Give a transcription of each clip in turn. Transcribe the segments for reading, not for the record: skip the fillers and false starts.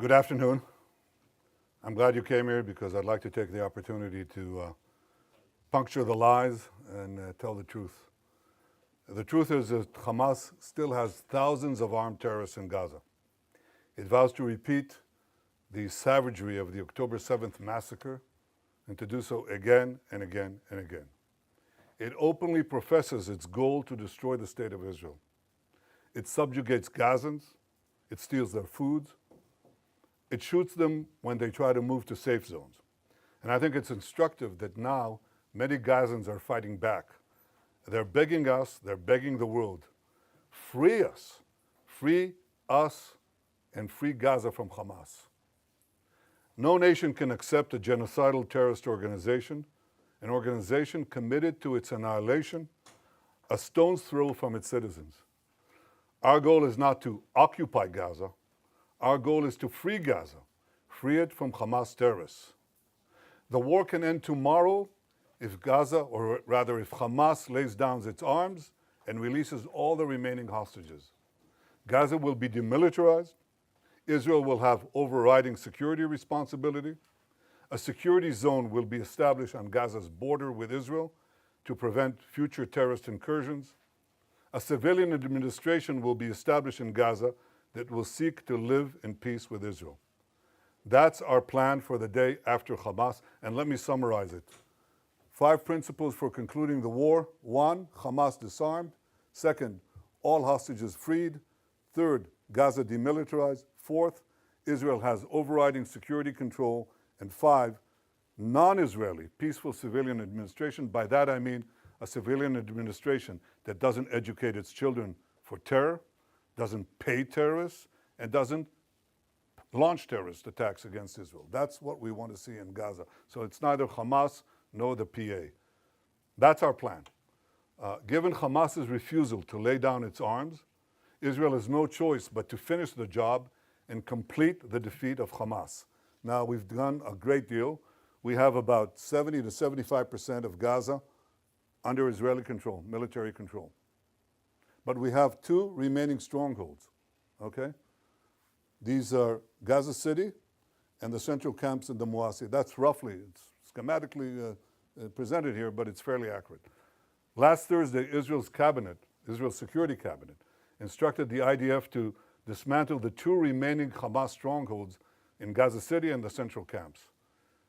Good afternoon. I'm glad you came here because I'd like to take the opportunity to puncture the lies and tell the truth. The truth is that Hamas still has thousands of armed terrorists in Gaza. It vows to repeat the savagery of the October 7th massacre and to do so again and again and again. It openly professes its goal to destroy the state of Israel. It subjugates Gazans. It steals their food. It shoots them when they try to move to safe zones. And I think it's instructive that now many Gazans are fighting back. They're begging us, they're begging the world, free us, and free Gaza from Hamas. No nation can accept a genocidal terrorist organization, an organization committed to its annihilation, a stone's throw from its citizens. Our goal is not to occupy Gaza. Our goal is to free Gaza, free it from Hamas terrorists. The war can end tomorrow if Gaza, or rather if Hamas lays down its arms and releases all the remaining hostages. Gaza will be demilitarized. Israel will have overriding security responsibility. A security zone will be established on Gaza's border with Israel to prevent future terrorist incursions. A civilian administration will be established in Gaza that will seek to live in peace with Israel. That's our plan for the day after Hamas, and let me summarize it. 5 principles for concluding the war. 1, Hamas disarmed. 2nd, all hostages freed. 3rd, Gaza demilitarized. 4th, Israel has overriding security control. And 5, non-Israeli, peaceful civilian administration. By that I mean a civilian administration that doesn't educate its children for terror, doesn't pay terrorists, and doesn't launch terrorist attacks against Israel. That's what we want to see in Gaza. So it's neither Hamas nor the PA. That's our plan. Given Hamas's refusal to lay down its arms, Israel has no choice but to finish the job and complete the defeat of Hamas. Now, we've done a great deal. We have about 70 to 75% of Gaza under Israeli control, military control. But we have 2 remaining strongholds, okay? These are Gaza City and the central camps in the Muasi. That's roughly, it's schematically presented here, but it's fairly accurate. Last Thursday, Israel's Security Cabinet, instructed the IDF to dismantle the 2 remaining Hamas strongholds in Gaza City and the central camps.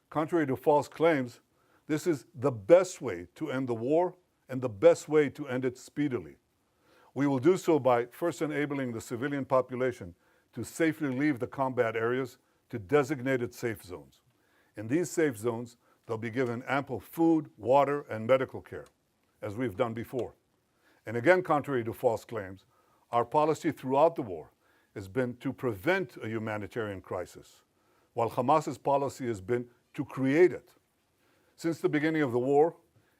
Contrary to false claims, this is the best way to end the war and the best way to end it speedily. We will do so by first enabling the civilian population to safely leave the combat areas to designated safe zones. In these safe zones, they'll be given ample food, water, and medical care, as we've done before. And again, contrary to false claims, our policy throughout the war has been to prevent a humanitarian crisis, while Hamas's policy has been to create it. Since the beginning of the war,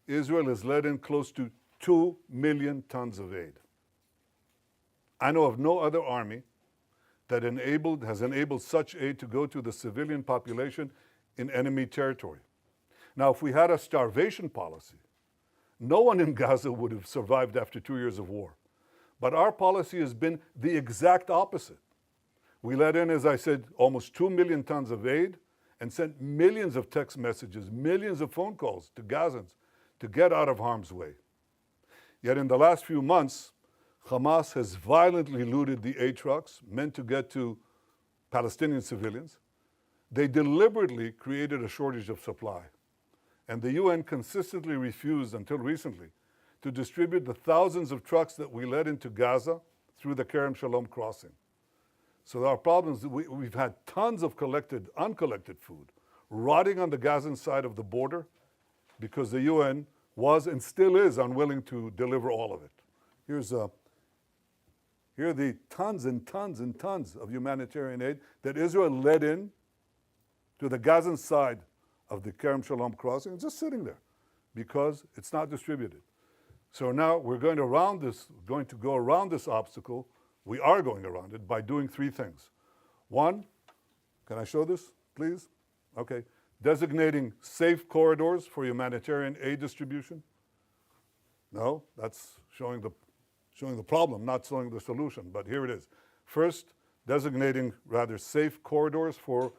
Israel has let in close to 2 million tons of aid. I know of no other army that has enabled such aid to go to the civilian population in enemy territory. Now, if we had a starvation policy, no one in Gaza would have survived after 2 years of war. But our policy has been the exact opposite. We let in, as I said, almost 2 million tons of aid and sent millions of text messages, millions of phone calls to Gazans to get out of harm's way. Yet in the last few months, Hamas has violently looted the aid trucks meant to get to Palestinian civilians. They deliberately created a shortage of supply. And the UN consistently refused, until recently, to distribute the thousands of trucks that we led into Gaza through the Kerem Shalom crossing. So our problems, we've had tons of uncollected food rotting on the Gazan side of the border because the UN was and still is unwilling to deliver all of it. Here are the tons and tons and tons of humanitarian aid that Israel led in to the Gazan side of the Kerem Shalom crossing. It's just sitting there because it's not distributed. So now we're going to go around this obstacle. We are going around it by doing 3 things. 1, can I show this, please? Okay. Designating safe corridors for humanitarian aid distribution. No, that's showing the problem, not showing the solution, but here it is. First, designating rather safe corridors for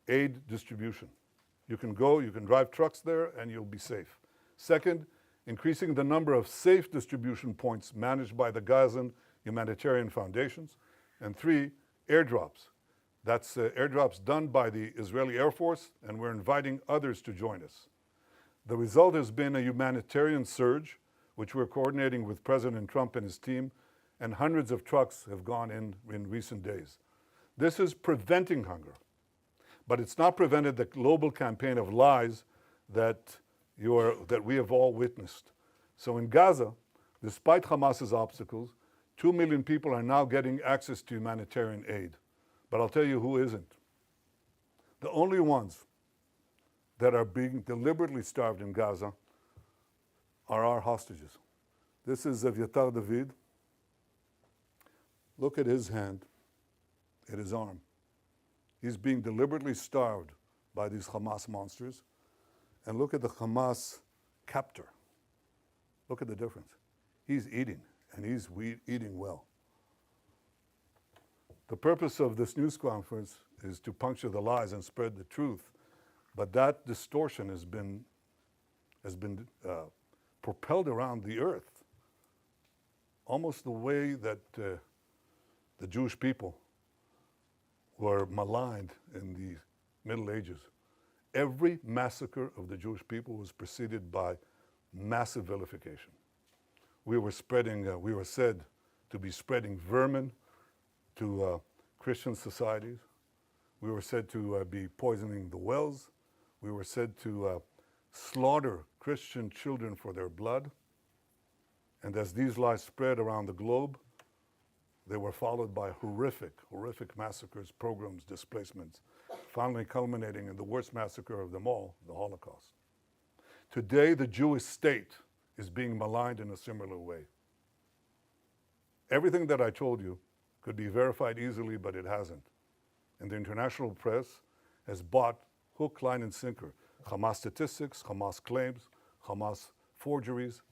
aid distribution. You can go, you can drive trucks there, and you'll be safe. Second, increasing the number of safe distribution points managed by the Gazan humanitarian foundations. And three, airdrops. That's airdrops done by the Israeli Air Force, and we're inviting others to join us. The result has been a humanitarian surge, which we're coordinating with President Trump and his team, and hundreds of trucks have gone in recent days. This is preventing hunger, but it's not prevented the global campaign of lies that we have all witnessed. So in Gaza, despite Hamas's obstacles, 2 million people are now getting access to humanitarian aid. But I'll tell you who isn't. The only ones that are being deliberately starved in Gaza are our hostages. This is Evyatar David. Look at his hand, at his arm. He's being deliberately starved by these Hamas monsters. And look at the Hamas captor. Look at the difference. He's eating, and he's eating well. The purpose of this news conference is to puncture the lies and spread the truth, but that distortion has been propelled around the earth, almost the way that the Jewish people were maligned in the Middle Ages. Every massacre of the Jewish people was preceded by massive vilification. We were said to be spreading vermin to Christian societies. We were said to be poisoning the wells. We were said to slaughter Christian children for their blood. And as these lies spread around the globe, they were followed by horrific massacres, pogroms, displacements, finally culminating in the worst massacre of them all, the Holocaust. Today, the Jewish state is being maligned in a similar way. Everything that I told you could be verified easily, but it hasn't. And the international press has bought hook, line, and sinker Hamas statistics, Hamas claims, Hamas forgeries,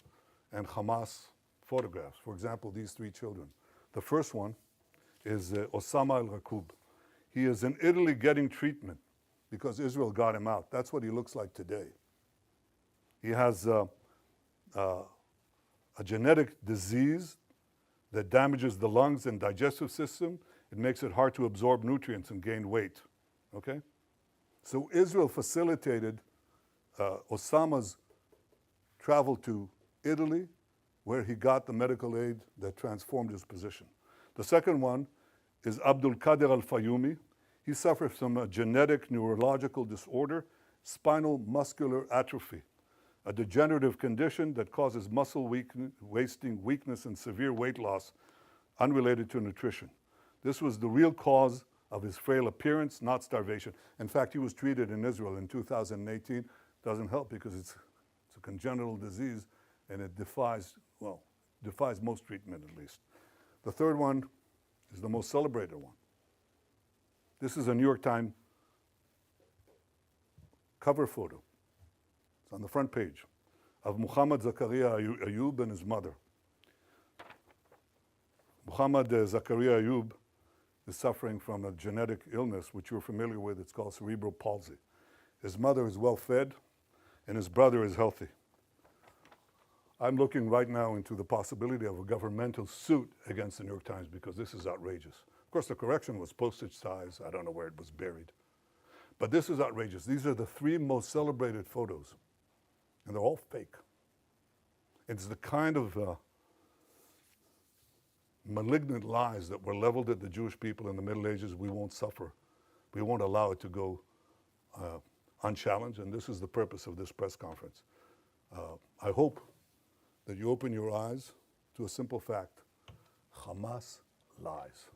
and Hamas photographs. For example, these three children. The first one is Osama al-Raqub. He is in Italy getting treatment because Israel got him out. That's what he looks like today. He has a genetic disease that damages the lungs and digestive system. It makes it hard to absorb nutrients and gain weight, okay? So Israel facilitated Osama's travel to Italy, where he got the medical aid that transformed his position. The second one is Abdul Qadir al-Fayumi. He suffers from a genetic neurological disorder, spinal muscular atrophy, a degenerative condition that causes muscle wasting, weakness, and severe weight loss unrelated to nutrition. This was the real cause of his frail appearance, not starvation. In fact, he was treated in Israel in 2018. Doesn't help because it's a congenital disease and it defies most treatment at least. The third one is the most celebrated one. This is a New York Times cover photo. It's on the front page of Muhammad Zakaria Ayub and his mother. Muhammad Zakaria Ayub is suffering from a genetic illness, which you're familiar with. It's called cerebral palsy. His mother is well fed, and his brother is healthy. I'm looking right now into the possibility of a governmental suit against the New York Times because this is outrageous. Of course, the correction was postage size. I don't know where it was buried. But this is outrageous. These are the three most celebrated photos, and they're all fake. It's the kind of malignant lies that were leveled at the Jewish people in the Middle Ages. We won't suffer. We won't allow it to go unchallenged, and this is the purpose of this press conference. I hope that you open your eyes to a simple fact. Hamas lies.